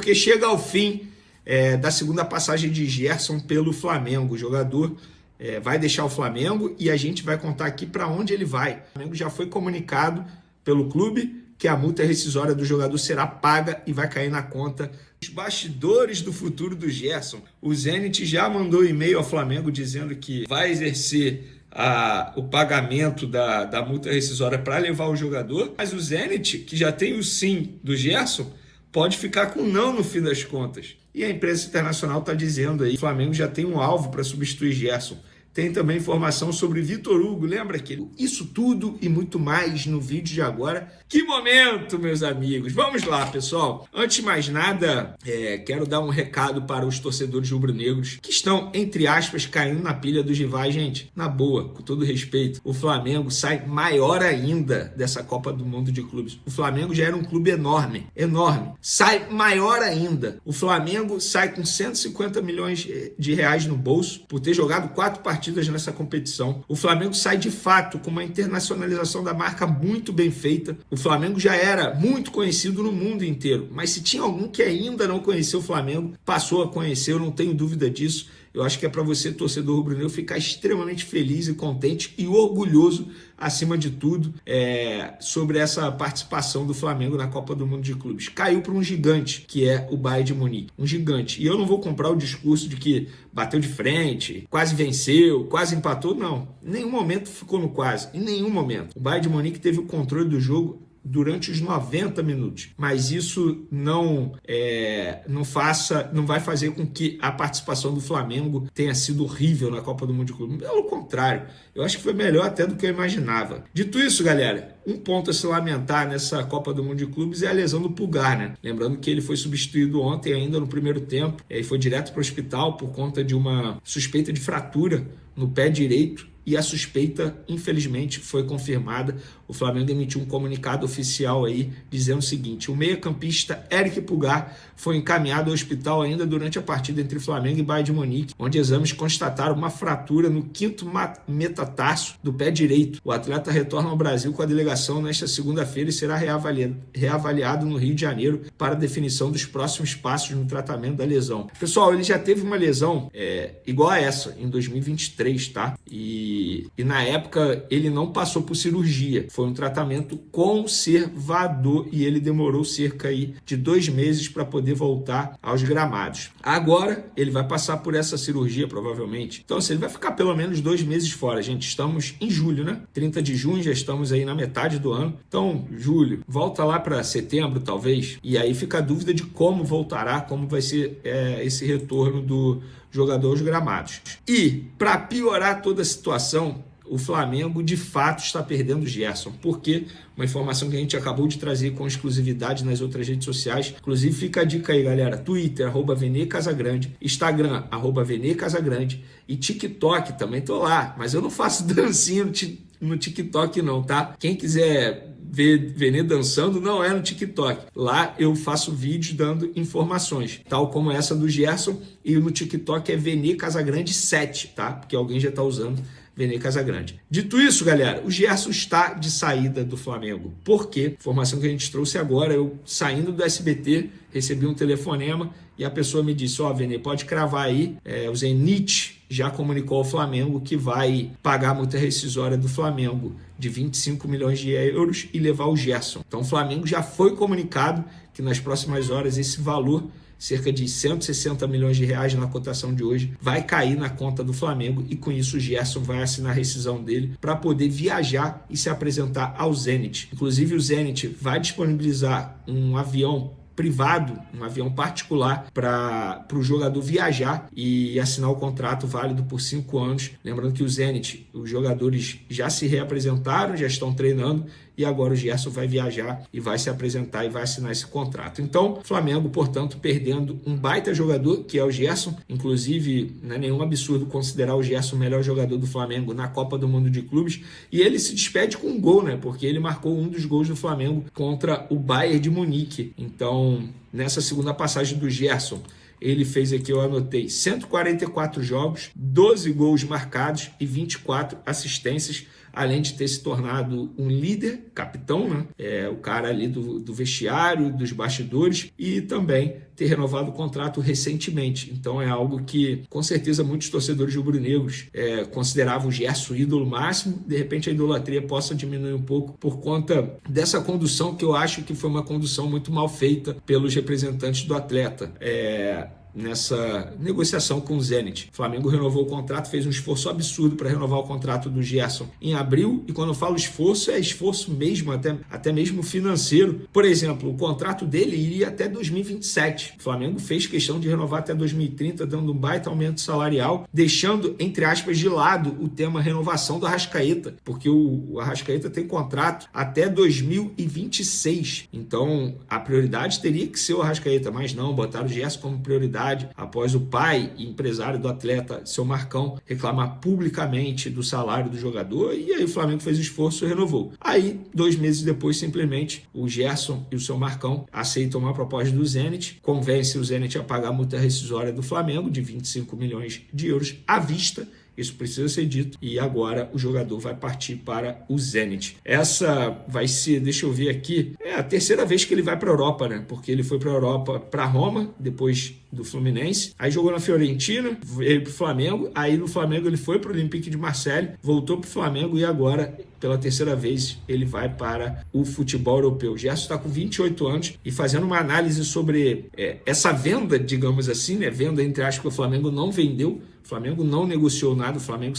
porque chega ao fim da segunda passagem de Gerson pelo Flamengo. O jogador vai deixar o Flamengo e a gente vai contar aqui para onde ele vai. O Flamengo já foi comunicado pelo clube que a multa rescisória do jogador será paga e vai cair na conta. Os bastidores do futuro do Gerson. O Zenit já mandou e-mail ao Flamengo dizendo que vai exercer o pagamento da multa rescisória para levar o jogador, mas o Zenit, que já tem o sim do Gerson, pode ficar com não no fim das contas. E a imprensa internacional está dizendo aí que o Flamengo já tem um alvo para substituir Gerson. Tem também informação sobre Vitor Hugo, lembra que isso tudo e muito mais no vídeo de agora. Que momento, meus amigos! Vamos lá, pessoal. Antes de mais nada, quero dar um recado para os torcedores rubro-negros que estão, entre aspas, caindo na pilha dos rivais. Gente, na boa, com todo respeito, o Flamengo sai maior ainda dessa Copa do Mundo de Clubes. O Flamengo já era um clube enorme, sai maior ainda. O Flamengo sai com 150 milhões de reais no bolso por ter jogado 4 partidas nessa competição. O Flamengo sai de fato com uma internacionalização da marca muito bem feita. O Flamengo já era muito conhecido no mundo inteiro, mas se tinha algum que ainda não conheceu o Flamengo, passou a conhecer, eu não tenho dúvida disso. Eu acho que é para você, torcedor rubro-negro, ficar extremamente feliz e contente e orgulhoso, acima de tudo, sobre essa participação do Flamengo na Copa do Mundo de Clubes. Caiu para um gigante, que é o Bayern de Munique. Um gigante. E eu não vou comprar o discurso de que bateu de frente, quase venceu, quase empatou. Não. Em nenhum momento ficou no quase. Em nenhum momento. O Bayern de Munique teve o controle do jogo durante os 90 minutos, mas isso não vai fazer com que a participação do Flamengo tenha sido horrível na Copa do Mundo de Clubes. Pelo contrário, eu acho que foi melhor até do que eu imaginava. Dito isso, galera, um ponto a se lamentar nessa Copa do Mundo de Clubes é a lesão do Pulgar, né? Lembrando que ele foi substituído ontem ainda no primeiro tempo e foi direto para o hospital por conta de uma suspeita de fratura no pé direito. E a suspeita, infelizmente, foi confirmada. O Flamengo emitiu um comunicado oficial aí, dizendo o seguinte: o meia-campista Eric Pulgar foi encaminhado ao hospital ainda durante a partida entre Flamengo e Bayern de Munique, onde exames constataram uma fratura no 5º metatarso do pé direito. O atleta retorna ao Brasil com a delegação nesta segunda-feira e será reavaliado no Rio de Janeiro para a definição dos próximos passos no tratamento da lesão. Pessoal, ele já teve uma lesão igual a essa, em 2023, tá? E na época ele não passou por cirurgia, foi um tratamento conservador e ele demorou cerca aí de 2 meses para poder voltar aos gramados. Agora ele vai passar por essa cirurgia provavelmente, então assim, ele vai ficar pelo menos 2 meses fora. Gente, estamos em julho, né? 30 de junho, já estamos aí na metade do ano, então julho, volta lá para setembro talvez, e aí fica a dúvida de como voltará, como vai ser esse retorno do jogador aos gramados. E, para piorar toda a situação, o Flamengo de fato está perdendo o Gerson, porque uma informação que a gente acabou de trazer com exclusividade nas outras redes sociais. Inclusive fica a dica aí, galera: Twitter, @VeneCasagrande, Instagram, @VeneCasagrande e TikTok, também tô lá, mas eu não faço dancinha no TikTok não, tá? Quem quiser ver Vene dançando, não é no TikTok. Lá eu faço vídeos dando informações, tal como essa do Gerson, e no TikTok é Vene Casagrande 7, tá? Porque alguém já está usando Vene Casagrande. Dito isso, galera, o Gerson está de saída do Flamengo. Por quê? Informação que a gente trouxe agora, eu saindo do SBT, recebi um telefonema e a pessoa me disse: Vene, pode cravar aí, o Zenit já comunicou ao Flamengo que vai pagar a multa rescisória do Flamengo de 25 milhões de euros e levar o Gerson. Então o Flamengo já foi comunicado que nas próximas horas esse valor, cerca de 160 milhões de reais na cotação de hoje, vai cair na conta do Flamengo e com isso o Gerson vai assinar a rescisão dele para poder viajar e se apresentar ao Zenit. Inclusive o Zenit vai disponibilizar um avião privado, um avião particular para o jogador viajar e assinar o contrato válido por 5 anos. Lembrando que o Zenit, os jogadores já se reapresentaram, já estão treinando e agora o Gerson vai viajar e vai se apresentar e vai assinar esse contrato. Então, Flamengo, portanto, perdendo um baita jogador, que é o Gerson. Inclusive, não é nenhum absurdo considerar o Gerson o melhor jogador do Flamengo na Copa do Mundo de Clubes. E ele se despede com um gol, né? Porque ele marcou um dos gols do Flamengo contra o Bayern de Munique. Então, nessa segunda passagem do Gerson, Ele fez aqui, eu anotei, 144 jogos, 12 gols marcados e 24 assistências, além de ter se tornado um líder, capitão, né? O cara ali do vestiário, dos bastidores, e também ter renovado o contrato recentemente. Então é algo que, com certeza, muitos torcedores rubro-negros consideravam o Gerson ídolo máximo. De repente a idolatria possa diminuir um pouco por conta dessa condução, que eu acho que foi uma condução muito mal feita pelos representantes do atleta. Nessa negociação com o Zenit. O Flamengo renovou o contrato, fez um esforço absurdo para renovar o contrato do Gerson em abril, e quando eu falo esforço, é esforço mesmo, até mesmo financeiro. Por exemplo, o contrato dele iria até 2027. O Flamengo fez questão de renovar até 2030, dando um baita aumento salarial, deixando, entre aspas, de lado o tema renovação do Arrascaeta, porque o Arrascaeta tem contrato até 2026. Então, a prioridade teria que ser o Arrascaeta, mas não, botaram o Gerson como prioridade após o pai e empresário do atleta, seu Marcão, reclamar publicamente do salário do jogador, e aí o Flamengo fez o esforço e renovou. Aí, 2 meses depois, simplesmente, o Gerson e o seu Marcão aceitam uma proposta do Zenit, convencem o Zenit a pagar a multa rescisória do Flamengo de 25 milhões de euros à vista. Isso precisa ser dito, e agora o jogador vai partir para o Zenit. Essa vai ser, deixa eu ver aqui, a terceira vez que ele vai para a Europa, né? Porque ele foi para a Europa, para Roma, depois do Fluminense, aí jogou na Fiorentina, veio para o Flamengo, aí no Flamengo ele foi para o Olympique de Marseille, voltou para o Flamengo, e agora, pela terceira vez, ele vai para o futebol europeu. O Gerson está com 28 anos, e fazendo uma análise sobre essa venda, digamos assim, né? Venda entre aspas, que o Flamengo não vendeu, o Flamengo não negociou nada, o Flamengo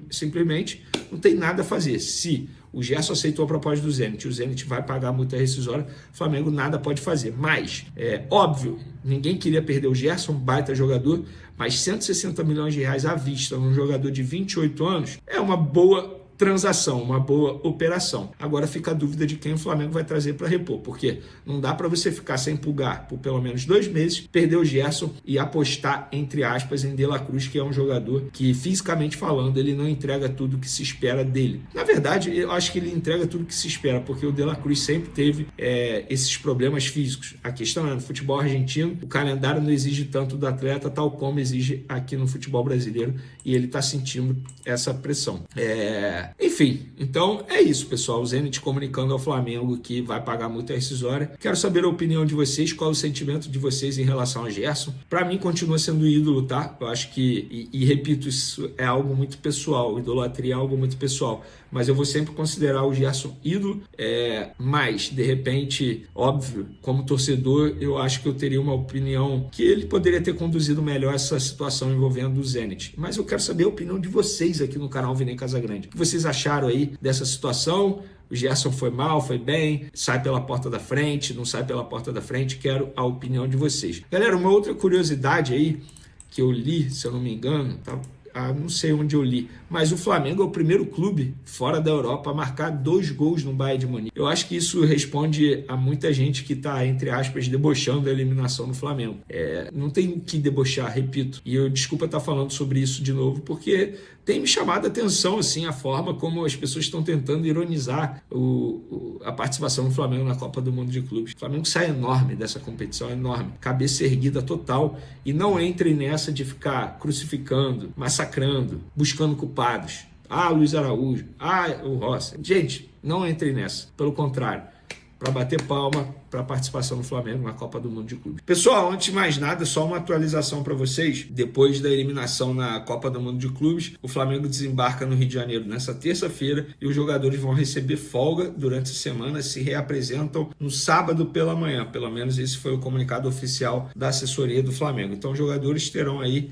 simplesmente não tem nada a fazer. Se o Gerson aceitou a proposta do Zenit, o Zenit vai pagar a multa rescisória, o Flamengo nada pode fazer. Mas, óbvio, ninguém queria perder o Gerson, um baita jogador, mas 160 milhões de reais à vista num jogador de 28 anos é uma boa transação, uma boa operação. Agora fica a dúvida de quem o Flamengo vai trazer para repor, porque não dá para você ficar sem pulgar por pelo menos 2 meses, perder o Gerson e apostar, entre aspas, em De La Cruz, que é um jogador que, fisicamente falando, ele não entrega tudo que se espera dele. Na verdade, eu acho que ele entrega tudo que se espera, porque o De La Cruz sempre teve esses problemas físicos. A questão é, no futebol argentino, o calendário não exige tanto do atleta, tal como exige aqui no futebol brasileiro, e ele está sentindo essa pressão. Enfim, então é isso, pessoal. O Zenit comunicando ao Flamengo que vai pagar multa rescisória. Quero saber a opinião de vocês, qual é o sentimento de vocês em relação ao Gerson. Para mim, continua sendo ídolo, tá? Eu acho que, e repito, isso é algo muito pessoal. Idolatria é algo muito pessoal. Mas eu vou sempre considerar o Gerson ídolo. Mas, de repente, óbvio, como torcedor, eu acho que eu teria uma opinião que ele poderia ter conduzido melhor essa situação envolvendo o Zenit. Mas eu quero saber a opinião de vocês aqui no canal Vinei Casagrande. O que vocês acharam aí dessa situação? O Gerson foi mal, foi bem, sai pela porta da frente, não sai pela porta da frente? Quero a opinião de vocês. Galera, uma outra curiosidade aí que eu li, se eu não me engano, tá? Não sei onde eu li, mas o Flamengo é o primeiro clube fora da Europa a marcar 2 gols no Bayern de Munique. Eu acho que isso responde a muita gente que está, entre aspas, debochando da eliminação do Flamengo. Não tem o que debochar, repito. E eu, desculpa estar falando sobre isso de novo, porque tem me chamado a atenção assim, a forma como as pessoas estão tentando ironizar a participação do Flamengo na Copa do Mundo de Clubes. O Flamengo sai enorme dessa competição, enorme. Cabeça erguida total. E não entrem nessa de ficar crucificando, massacrando, buscando culpados. Luiz Araújo. O Rossi. Gente, não entrem nessa. Pelo contrário, para bater palma para a participação do Flamengo na Copa do Mundo de Clubes. Pessoal, antes de mais nada, só uma atualização para vocês. Depois da eliminação na Copa do Mundo de Clubes, o Flamengo desembarca no Rio de Janeiro nessa terça-feira e os jogadores vão receber folga durante a semana, se reapresentam no sábado pela manhã. Pelo menos esse foi o comunicado oficial da assessoria do Flamengo. Então os jogadores terão aí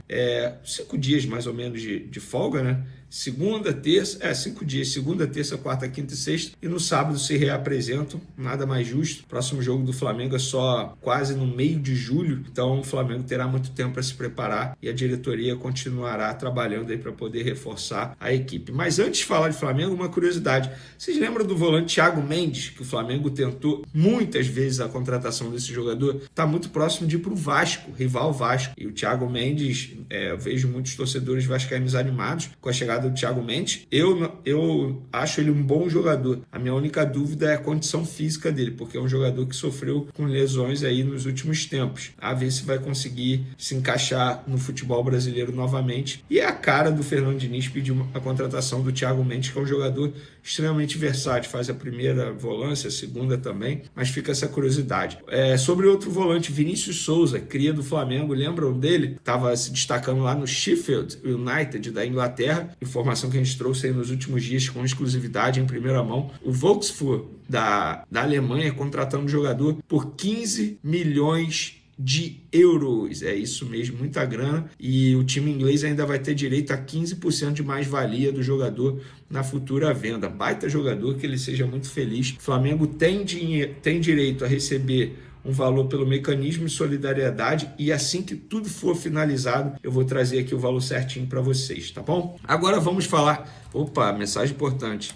5 dias mais ou menos de folga, né? Segunda, terça, 5 dias, segunda, terça, quarta, quinta e sexta, e no sábado se reapresentam, nada mais justo. Próximo jogo do Flamengo é só quase no meio de julho, então o Flamengo terá muito tempo para se preparar e a diretoria continuará trabalhando aí para poder reforçar a equipe. Mas antes de falar de Flamengo, uma curiosidade, vocês lembram do volante Thiago Mendes, que o Flamengo tentou muitas vezes a contratação desse jogador? Está muito próximo de ir para o Vasco, rival Vasco, e o Thiago Mendes, eu vejo muitos torcedores vascaínos animados com a chegada do Thiago Mendes. Eu acho ele um bom jogador. A minha única dúvida é a condição física dele, porque é um jogador que que sofreu com lesões aí nos últimos tempos. A ver se vai conseguir se encaixar no futebol brasileiro novamente. E é a cara do Fernando Diniz pedir a contratação do Thiago Mendes, que é um jogador extremamente versátil, faz a primeira volância, a segunda também, mas fica essa curiosidade. Sobre outro volante, Vinícius Souza, cria do Flamengo, lembram dele? Estava se destacando lá no Sheffield United da Inglaterra, informação que a gente trouxe aí nos últimos dias com exclusividade em primeira mão. O Wolfsburg da Alemanha contratando o jogador por 15 milhões de euros, é isso mesmo, muita grana, e o time inglês ainda vai ter direito a 15% de mais-valia do jogador na futura venda. Baita jogador, que ele seja muito feliz. O Flamengo tem direito a receber um valor pelo mecanismo de solidariedade, e assim que tudo for finalizado, eu vou trazer aqui o valor certinho para vocês, tá bom? Agora vamos falar... Opa, mensagem importante.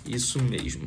Isso mesmo.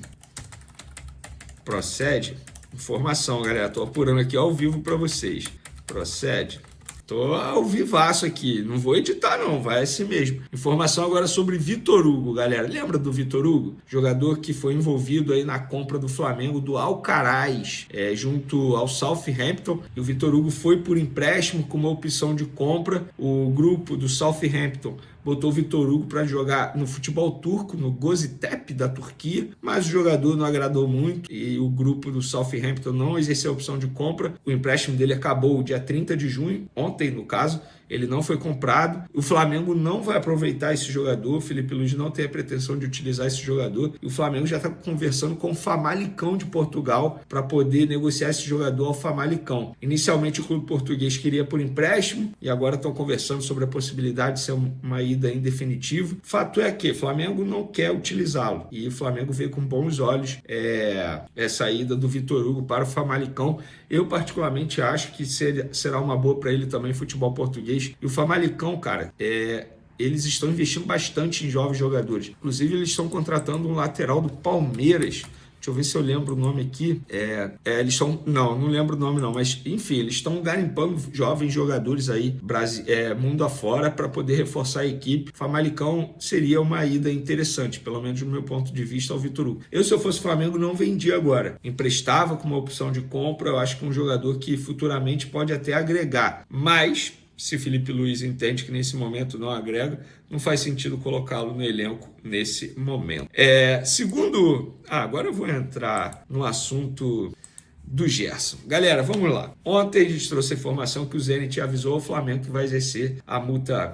Procede. Informação, galera. Tô apurando aqui ao vivo para vocês. Procede. Tô ao vivaço aqui. Não vou editar, não. Vai assim mesmo. Informação agora sobre Vitor Hugo, galera. Lembra do Vitor Hugo? Jogador que foi envolvido aí na compra do Flamengo do Alcaraz, junto ao Southampton. E o Vitor Hugo foi por empréstimo com uma opção de compra. O grupo do Southampton botou o Vitor Hugo para jogar no futebol turco, no Göztepe da Turquia, mas o jogador não agradou muito e o grupo do Southampton não exerceu a opção de compra. O empréstimo dele acabou dia 30 de junho, ontem no caso. Ele não foi comprado. O Flamengo não vai aproveitar esse jogador. O Felipe Luiz não tem a pretensão de utilizar esse jogador. E o Flamengo já está conversando com o Famalicão de Portugal para poder negociar esse jogador ao Famalicão. Inicialmente o clube português queria por empréstimo e agora estão conversando sobre a possibilidade de ser uma ida em definitivo. Fato é que o Flamengo não quer utilizá-lo. E o Flamengo vê com bons olhos essa ida do Vitor Hugo para o Famalicão. Eu particularmente acho que será uma boa para ele também futebol português. E o Famalicão, cara, eles estão investindo bastante em jovens jogadores. Inclusive, eles estão contratando um lateral do Palmeiras. Deixa eu ver se eu lembro o nome aqui. Eles estão... Não lembro o nome não, mas enfim, eles estão garimpando jovens jogadores aí, mundo afora, para poder reforçar a equipe. Famalicão seria uma ida interessante, pelo menos do meu ponto de vista, ao Vitor Hugo. Se eu fosse Flamengo, não vendia agora. Emprestava com uma opção de compra. Eu acho que um jogador que futuramente pode até agregar. Mas... se Felipe Luiz entende que nesse momento não agrega, não faz sentido colocá-lo no elenco nesse momento. Agora eu vou entrar no assunto do Gerson. Galera, vamos lá. Ontem a gente trouxe a informação que o Zenit avisou ao Flamengo que vai exercer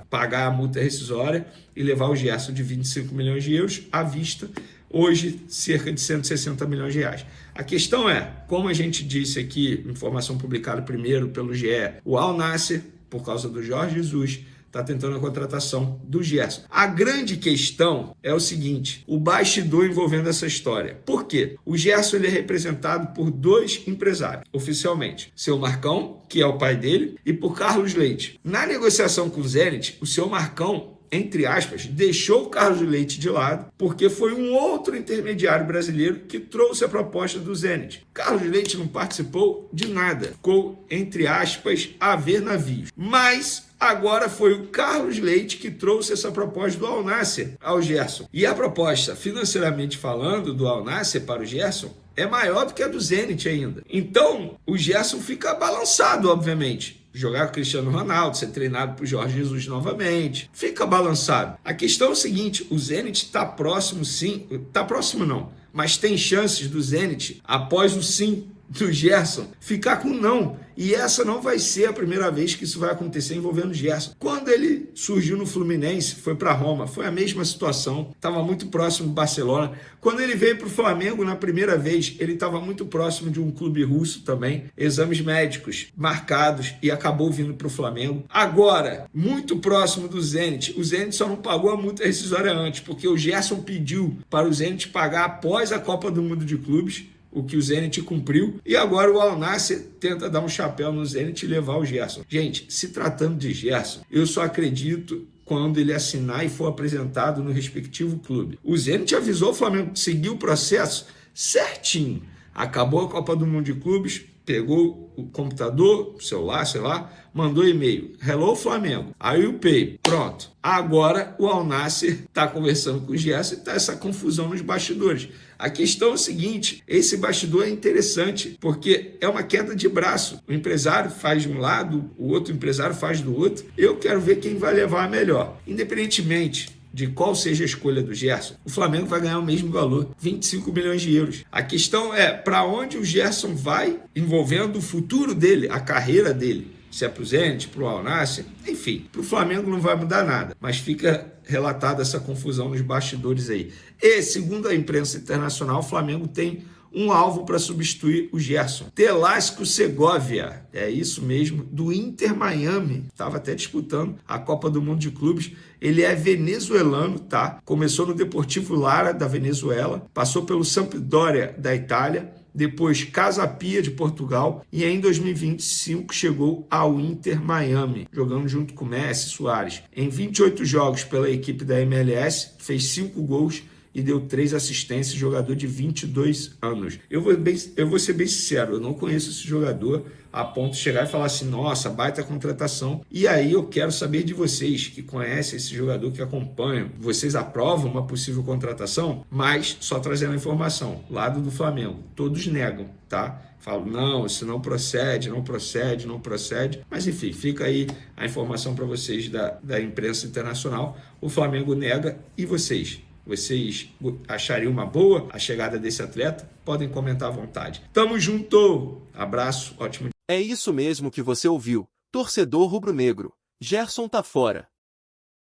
pagar a multa rescisória e levar o Gerson de 25 milhões de euros à vista, hoje cerca de 160 milhões de reais. A questão é, como a gente disse aqui, informação publicada primeiro pelo GE, o Al Nassr, por causa do Jorge Jesus, está tentando a contratação do Gerson. A grande questão é o seguinte, o bastidor envolvendo essa história. Por quê? O Gerson ele é representado por dois empresários, oficialmente. Seu Marcão, que é o pai dele, e por Carlos Leite. Na negociação com o Zenit, o seu Marcão, entre aspas, deixou o Carlos Leite de lado, porque foi um outro intermediário brasileiro que trouxe a proposta do Zenit. Carlos Leite não participou de nada, ficou, entre aspas, a ver navios. Mas agora foi o Carlos Leite que trouxe essa proposta do Al Nassr ao Gerson. E a proposta, financeiramente falando, do Al Nassr para o Gerson é maior do que a do Zenit ainda. Então, o Gerson fica balançado, obviamente. Jogar com o Cristiano Ronaldo, ser treinado por Jorge Jesus novamente, fica balançado. A questão é o seguinte, o Zenit está próximo sim, está próximo não, mas tem chances do Zenit, após o sim do Gerson, ficar com não. E essa não vai ser a primeira vez que isso vai acontecer envolvendo o Gerson. Quando ele surgiu no Fluminense, foi para Roma, foi a mesma situação, estava muito próximo do Barcelona. Quando ele veio para o Flamengo na primeira vez, ele estava muito próximo de um clube russo também, exames médicos marcados, e acabou vindo para o Flamengo. Agora, muito próximo do Zenit, o Zenit só não pagou a multa rescisória antes, porque o Gerson pediu para o Zenit pagar após a Copa do Mundo de Clubes, o que o Zenit cumpriu, e agora o Al Nassr tenta dar um chapéu no Zenit e levar o Gerson. Gente, se tratando de Gerson, eu só acredito quando ele assinar e for apresentado no respectivo clube. O Zenit avisou o Flamengo que seguiu o processo certinho. Acabou a Copa do Mundo de Clubes, pegou o computador, o celular, sei lá, mandou e-mail. Hello, Flamengo. Aí o Pay. Pronto. Agora o Al Nassr está conversando com o Gerson e está essa confusão nos bastidores. A questão é o seguinte, esse bastidor é interessante, porque é uma queda de braço. O empresário faz de um lado, o outro empresário faz do outro. Eu quero ver quem vai levar a melhor. Independentemente de qual seja a escolha do Gerson, o Flamengo vai ganhar o mesmo valor, 25 milhões de euros. A questão é para onde o Gerson vai, envolvendo o futuro dele, a carreira dele. Se é para o Zenit, para o Al Nassr, enfim, para o Flamengo não vai mudar nada, mas fica relatada essa confusão nos bastidores aí. E, segundo a imprensa internacional, o Flamengo tem um alvo para substituir o Gerson. Telasco Segovia, é isso mesmo, do Inter Miami, estava até disputando a Copa do Mundo de Clubes. Ele é venezuelano, tá? Começou no Deportivo Lara, da Venezuela, passou pelo Sampdoria, da Itália, depois Casa Pia, de Portugal, e em 2025 chegou ao Inter Miami, jogando junto com Messi e Suárez. Em 28 jogos pela equipe da MLS, fez 5 gols e deu 3 assistências, jogador de 22 anos. Eu vou ser bem sincero, eu não conheço esse jogador a ponto de chegar e falar assim, nossa, baita contratação. E aí eu quero saber de vocês que conhecem esse jogador, que acompanham. Vocês aprovam uma possível contratação? Mas, só trazendo a informação, lado do Flamengo, todos negam, tá? Falam, não, isso não procede, não procede, não procede. Mas enfim, fica aí a informação para vocês da imprensa internacional. O Flamengo nega e vocês? Vocês achariam uma boa a chegada desse atleta? Podem comentar à vontade. Tamo junto! Abraço, ótimo dia. É isso mesmo que você ouviu, torcedor rubro-negro. Gerson tá fora.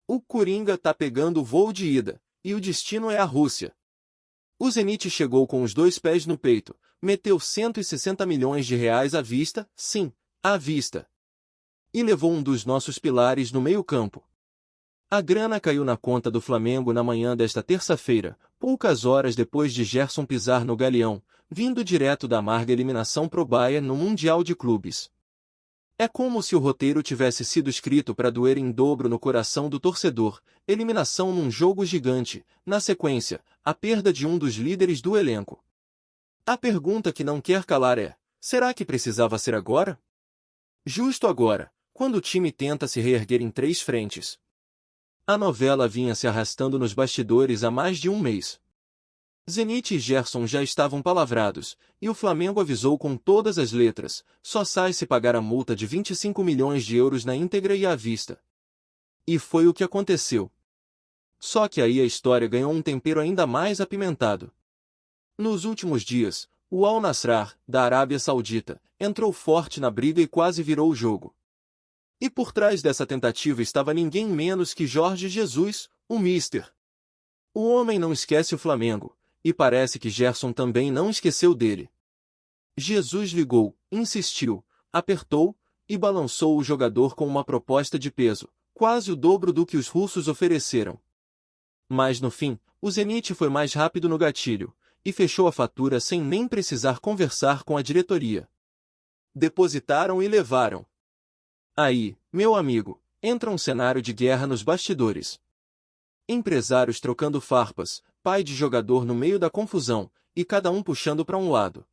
O Coringa tá pegando o voo de ida, e o destino é a Rússia. O Zenit chegou com os 2 pés no peito, meteu 160 milhões de reais à vista, sim, à vista. E levou um dos nossos pilares no meio-campo. A grana caiu na conta do Flamengo na manhã desta terça-feira, poucas horas depois de Gerson pisar no Galeão, vindo direto da amarga eliminação pro Bayern no Mundial de Clubes. É como se o roteiro tivesse sido escrito para doer em dobro no coração do torcedor, eliminação num jogo gigante, na sequência, a perda de um dos líderes do elenco. A pergunta que não quer calar é, será que precisava ser agora? Justo agora, quando o time tenta se reerguer em 3 frentes. A novela vinha se arrastando nos bastidores há mais de um mês. Zenit e Gerson já estavam palavrados, e o Flamengo avisou com todas as letras, só sai se pagar a multa de 25 milhões de euros na íntegra e à vista. E foi o que aconteceu. Só que aí a história ganhou um tempero ainda mais apimentado. Nos últimos dias, o Al Nassr, da Arábia Saudita, entrou forte na briga e quase virou o jogo. E por trás dessa tentativa estava ninguém menos que Jorge Jesus, o Mister. O homem não esquece o Flamengo, e parece que Gerson também não esqueceu dele. Jesus ligou, insistiu, apertou, e balançou o jogador com uma proposta de peso, quase o dobro do que os russos ofereceram. Mas no fim, o Zenit foi mais rápido no gatilho, e fechou a fatura sem nem precisar conversar com a diretoria. Depositaram e levaram. Aí, meu amigo, entra um cenário de guerra nos bastidores. Empresários trocando farpas, pai de jogador no meio da confusão, e cada um puxando para um lado.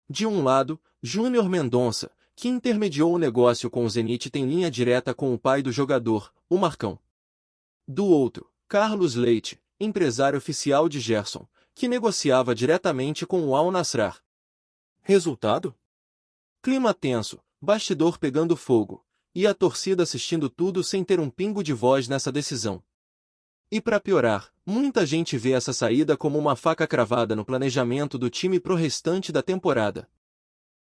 De um lado, Júnior Mendonça, que intermediou o negócio com o Zenit, tem linha direta com o pai do jogador, o Marcão. Do outro, Carlos Leite, empresário oficial de Gerson, que negociava diretamente com o Al Nassr. Resultado? Clima tenso, bastidor pegando fogo, e a torcida assistindo tudo sem ter um pingo de voz nessa decisão. E para piorar, muita gente vê essa saída como uma faca cravada no planejamento do time pro restante da temporada.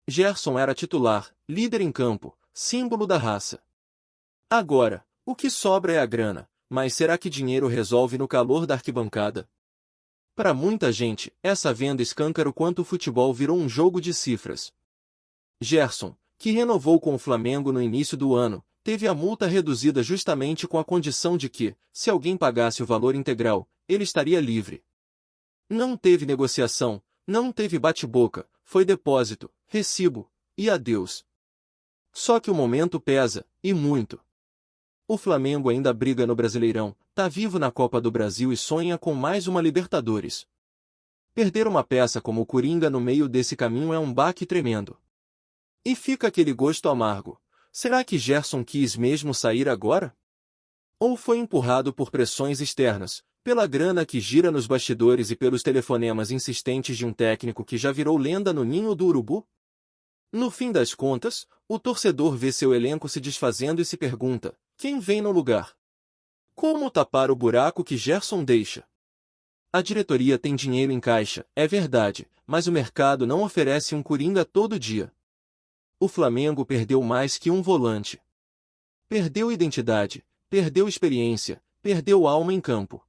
Gerson era titular, líder em campo, símbolo da raça. Agora, o que sobra é a grana, mas será que dinheiro resolve no calor da arquibancada? Para muita gente, essa venda escancara o quanto o futebol virou um jogo de cifras. Gerson, que renovou com o Flamengo no início do ano, teve a multa reduzida justamente com a condição de que, se alguém pagasse o valor integral, ele estaria livre. Não teve negociação, não teve bate-boca, foi depósito, recibo, e adeus. Só que o momento pesa, e muito. O Flamengo ainda briga no Brasileirão, tá vivo na Copa do Brasil e sonha com mais uma Libertadores. Perder uma peça como o Coringa no meio desse caminho é um baque tremendo. E fica aquele gosto amargo. Será que Gerson quis mesmo sair agora? Ou foi empurrado por pressões externas, pela grana que gira nos bastidores e pelos telefonemas insistentes de um técnico que já virou lenda no ninho do urubu? No fim das contas, o torcedor vê seu elenco se desfazendo e se pergunta: quem vem no lugar? Como tapar o buraco que Gerson deixa? A diretoria tem dinheiro em caixa, é verdade, mas o mercado não oferece um coringa todo dia. O Flamengo perdeu mais que um volante. Perdeu identidade, perdeu experiência, perdeu alma em campo.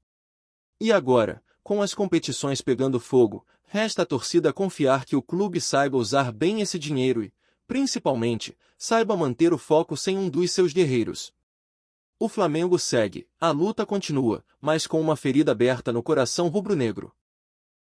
E agora, com as competições pegando fogo, resta à torcida confiar que o clube saiba usar bem esse dinheiro e, principalmente, saiba manter o foco sem um dos seus guerreiros. O Flamengo segue, a luta continua, mas com uma ferida aberta no coração rubro-negro.